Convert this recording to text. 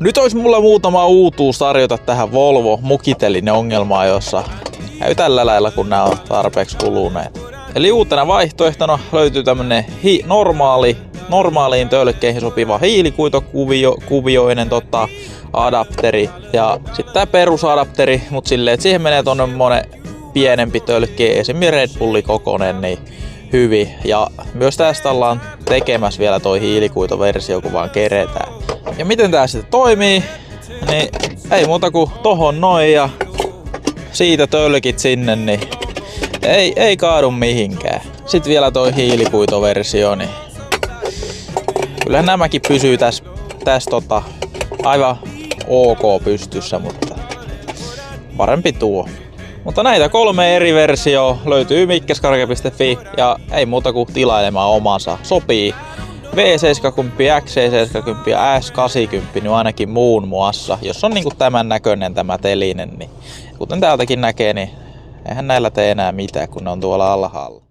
Nyt olisi mulla muutama uutuus tarjota tähän Volvo Mukitelinen ongelmaan, jossa käy tällä lailla, kun nämä on tarpeeksi kuluneet. Eli uutena vaihtoehtona löytyy tämmönen normaaliin tölkkeihin sopiva hiilikuitokuvioinen adapteri. Ja sitten tää perusadapteri, mut silleen, että siihen menee tonne monen pienempi tölkki, esimerkiksi Red Bulli kokonen, niin hyvin. Ja myös tästä ollaan tekemässä vielä toi hiilikuitoversio, kun vaan keretään. Ja miten tää sitten toimii, niin ei muuta kuin tohon noin ja siitä tölkit sinne, niin ei kaadu mihinkään. Sitten vielä toi hiilikuitoversio, niin kyllähän nämäkin pysyy tässä aivan ok pystyssä, mutta parempi tuo. Mutta näitä 3 eri versioa löytyy mikkeskarke.fi ja ei muuta kuin tilailemaan omansa. Sopii V70, XC70 ja S80 niin ainakin muun muassa. Jos on niinku tämän näköinen tämä telinen, niin kuten täältäkin näkee, niin eihän näillä tee enää mitään, kun ne on tuolla alhaalla.